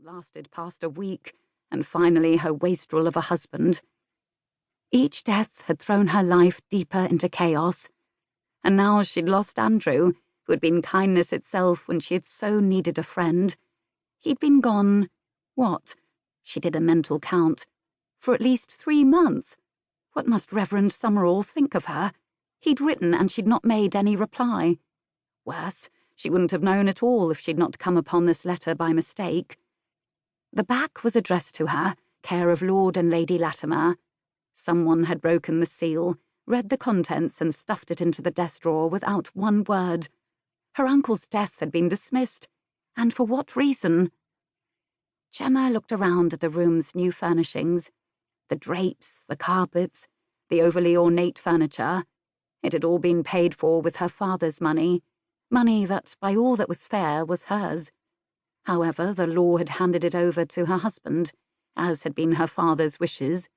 not lasted past a week, and finally her wastrel of a husband. Each death had thrown her life deeper into chaos, and now she'd lost Andrew, who had been kindness itself when she had so needed a friend. He'd been gone, what? She did a mental count. For at least 3 months. What must Reverend Summerall think of her? He'd written and she'd not made any reply. Worse, she wouldn't have known at all if she'd not come upon this letter by mistake. The back was addressed to her, care of Lord and Lady Latimer. Someone had broken the seal, read the contents and stuffed it into the desk drawer without one word. Her uncle's death had been dismissed, and for what reason? Gemma looked around at the room's new furnishings. The drapes, the carpets, the overly ornate furniture. It had all been paid for with her father's money that, by all that was fair, was hers. However, the law had handed it over to her husband, as had been her father's wishes.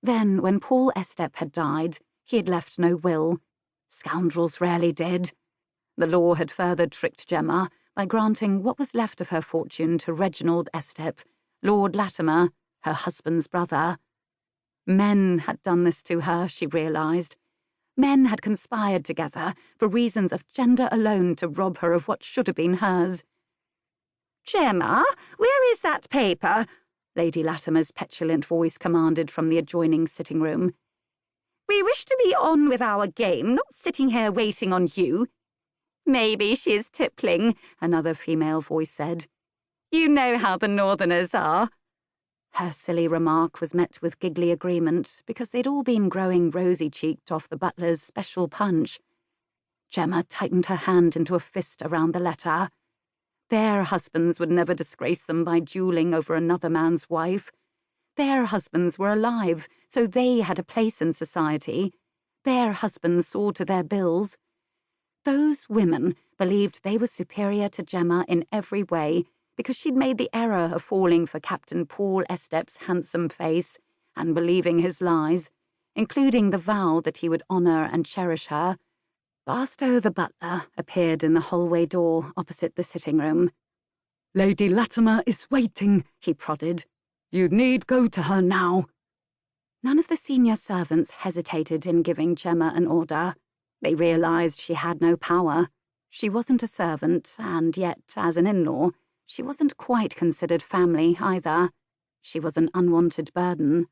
Then, when Paul Estep had died, he had left no will. Scoundrels rarely did. The law had further tricked Gemma by granting what was left of her fortune to Reginald Estep, Lord Latimer, her husband's brother. Men had done this to her, she realised. Men had conspired together for reasons of gender alone to rob her of what should have been hers. "Gemma, where is that paper?" Lady Latimer's petulant voice commanded from the adjoining sitting room. "We wish to be on with our game, not sitting here waiting on you." "Maybe she is tippling," another female voice said. "You know how the Northerners are." Her silly remark was met with giggly agreement because they'd all been growing rosy-cheeked off the butler's special punch. Gemma tightened her hand into a fist around the letter. Their husbands would never disgrace them by duelling over another man's wife. Their husbands were alive, so they had a place in society. Their husbands saw to their bills. Those women believed they were superior to Gemma in every way because she'd made the error of falling for Captain Paul Estep's handsome face and believing his lies, including the vow that he would honour and cherish her. Barstow the butler appeared in the hallway door opposite the sitting room. "Lady Latimer is waiting," he prodded. "You need go to her now." None of the senior servants hesitated in giving Gemma an order. They realised she had no power. She wasn't a servant, and yet, as an in-law, she wasn't quite considered family either. She was an unwanted burden.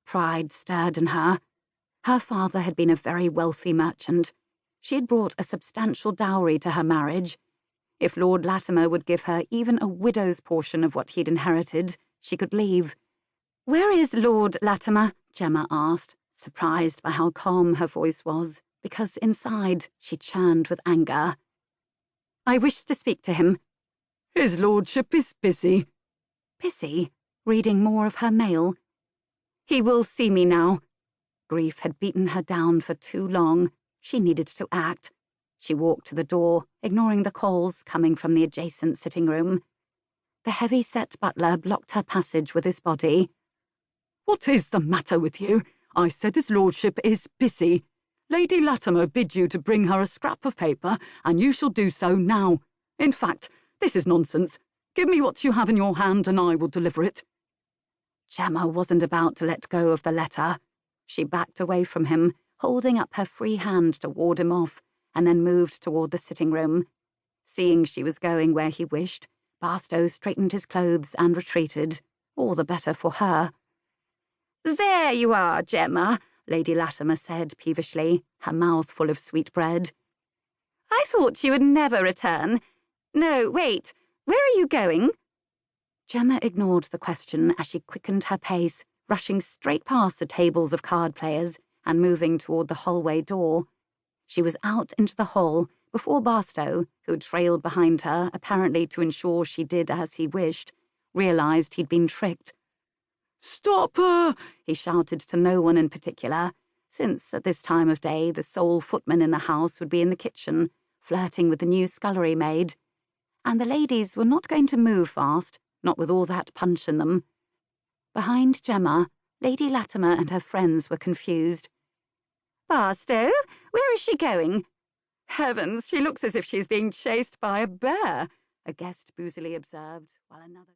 Pride stirred in her. Her father had been a very wealthy merchant. She had brought a substantial dowry to her marriage. If Lord Latimer would give her even a widow's portion of what he'd inherited, she could leave. "Where is Lord Latimer?" Gemma asked, surprised by how calm her voice was, because inside she churned with anger. "I wish to speak to him." "His lordship is busy." Busy? Reading more of her mail? "He will see me now." Grief had beaten her down for too long. She needed to act. She walked to the door, ignoring the calls coming from the adjacent sitting room. The heavy-set butler blocked her passage with his body. "What is the matter with you? I said his lordship is busy. Lady Latimer bid you to bring her a scrap of paper, and you shall do so now. In fact, this is nonsense. Give me what you have in your hand, and I will deliver it." Gemma wasn't about to let go of the letter. She backed away from him, holding up her free hand to ward him off, and then moved toward the sitting room. Seeing she was going where he wished, Barstow straightened his clothes and retreated, all the better for her. "There you are, Gemma," Lady Latimer said peevishly, her mouth full of sweetbread. "I thought you would never return. No, wait, where are you going?" Gemma ignored the question as she quickened her pace, rushing straight past the tables of card players and moving toward the hallway door. She was out into the hall before Barstow, who trailed behind her, apparently to ensure she did as he wished, realised he'd been tricked. "Stop her!" he shouted to no one in particular, since at this time of day the sole footman in the house would be in the kitchen, flirting with the new scullery maid. And the ladies were not going to move fast, not with all that punch in them. Behind Gemma, Lady Latimer and her friends were confused. "Barstow, where is she going?" "Heavens, she looks as if she's being chased by a bear," a guest boozily observed, while another...